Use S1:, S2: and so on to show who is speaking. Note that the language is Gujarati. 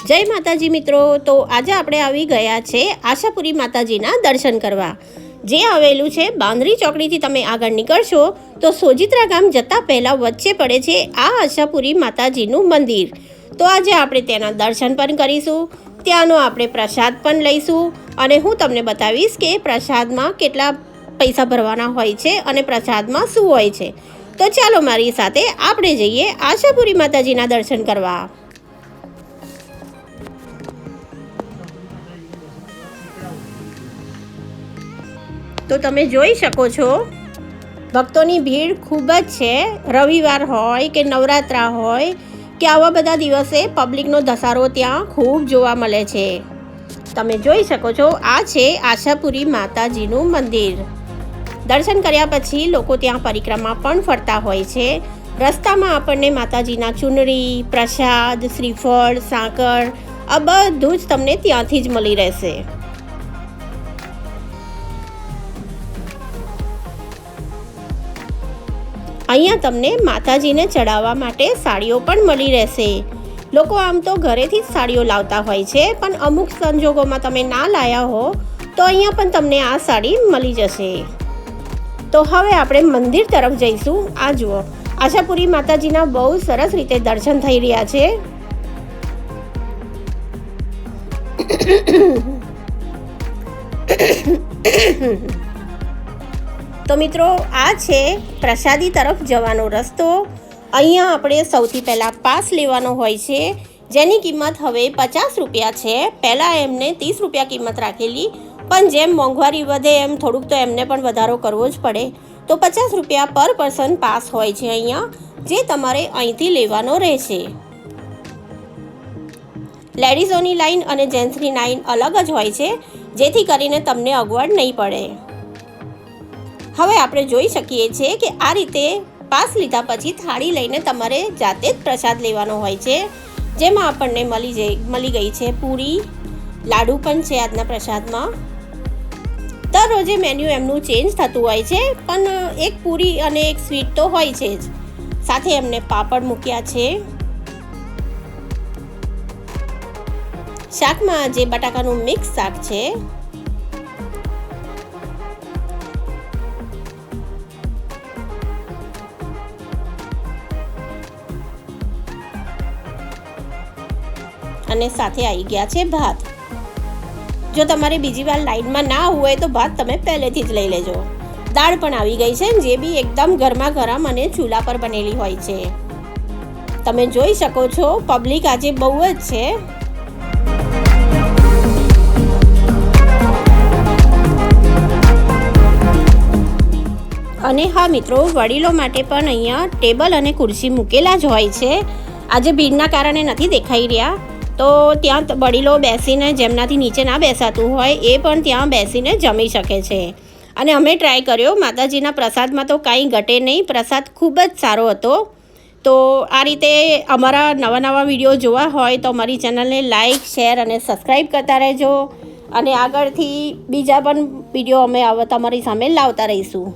S1: જય માતાજી મિત્રો। તો આજે આપણે આવી ગયા છે આશાપુરી માતાજીના દર્શન કરવા, જે આવેલું છે બાંદરી ચોકડીથી તમે આગળ નીકળશો તો સોજિત્રા ગામ જતાં પહેલાં વચ્ચે પડે છે આ આશાપુરી માતાજીનું મંદિર। તો આજે આપણે તેના દર્શન પણ કરીશું, ત્યાંનો આપણે પ્રસાદ પણ લઈશું અને હું તમને બતાવીશ કે પ્રસાદમાં કેટલા પૈસા ભરવાના હોય છે અને પ્રસાદમાં શું હોય છે। તો ચાલો મારી સાથે આપણે જઈએ આશાપુરી માતાજીના દર્શન કરવા। તો તમે જોઈ શકો છો ભક્તોની ભીડ ખૂબ જ છે। રવિવાર હોય કે નવરાત્રા હોય કે આવા બધા દિવસે પબ્લિકનો ધસારો ત્યાં ખૂબ જોવા મળે છે। તમે જોઈ શકો છો આ છે આશાપુરી માતાજીનું મંદિર। દર્શન કર્યા પછી લોકો ત્યાં પરિક્રમા પણ ફરતા હોય છે। રસ્તામાં આપણને માતાજીના ચૂનરી, પ્રસાદ, શ્રીફળ, સાકર આ બધું જ તમને ત્યાંથી જ મળી રહેશે। અહીંયા તમને માતાજીને ચડાવવા માટે સાડીઓ પણ મળી રહેશે। લોકો આમ તો ઘરેથી જ સાડીઓ લાવતા હોય છે, પણ અમુક સંજોગોમાં તમે ના લાયા હો તો અહીંયા પણ તમને આ સાડી મળી જશે। તો હવે આપણે મંદિર તરફ જઈશું। આ જુઓ આશાપુરી માતાજીના બહુ સરસ રીતે દર્શન થઈ રહ્યા છે। તો મિત્રો આ છે પ્રસાદી તરફ જવાનો રસ્તો। અહીંયા આપણે સૌથી પહેલાં પાસ લેવાનો હોય છે, જેની કિંમત હવે 50 રૂપિયા છે। પહેલાં એમને 30 રૂપિયા કિંમત રાખેલી, પણ જેમ મોંઘવારી વધે એમ થોડુંક તો એમને પણ વધારો કરવો જ પડે। તો 50 રૂપિયા પર પર્સન પાસ હોય છે અહીંયા, જે તમારે અહીંથી લેવાનો રહેશે। લેડીઝોની લાઈન અને જેન્ટ્સની લાઈન અલગ જ હોય છે, જેથી કરીને તમને અગવડ નહીં પડે। હવે આપણે જોઈ શકીએ છીએ કે આ રીતે પાસ લીધા પછી થાળી લઈને તમારે જાતે જ પ્રસાદ લેવાનો હોય છે, જેમાં આપણને મળી ગઈ છે પૂરી, લાડુ પણ છે આજના પ્રસાદમાં। દરરોજે મેન્યુ એમનું ચેન્જ થતું હોય છે, પણ એક પૂરી અને એક સ્વીટ તો હોય છે જ, સાથે એમને પાપડ મૂક્યા છે। શાકમાં જે બટાકાનું મિક્સ શાક છે, અને સાથે આવી ગયા છે ભાત। જો તમારે બીજી વાર લાઈનમાં ના હોય તો ભાત તમે પહેલેથી જ લઈ લેજો। દાળ પણ આવી ગઈ છે, જે બી એકદમ ગરમા ગરમ અને ચૂલા પર બનેલી હોય છે। તમે જોઈ શકો છો પબ્લિક આજે બહુ જ છે। અને હા મિત્રો, વડીલો માટે પણ અહીંયા ટેબલ અને ખુરશી મૂકેલા જ હોય છે। આજે ભીડના કારણે નથી દેખાઈ રહ્યા, તો ત્યાં વડીલો બેસીને જેમનાથી નીચે ના બેસાતું હોય એ પણ ત્યાં બેસીને જમી શકે છે। અને અમે ટ્રાય કર્યો, માતાજીના પ્રસાદમાં તો કાંઈ ઘટે નહીં, પ્રસાદ ખૂબ જ સારો હતો। તો આ રીતે અમારા નવા વિડીયો જોવા હોય તો અમારી ચેનલને લાઇક, શેર અને સબસ્ક્રાઈબ કરતા રહેજો, અને આગળથી બીજા પણ વિડીયો અમે તમારી સામે લાવતા રહીશું।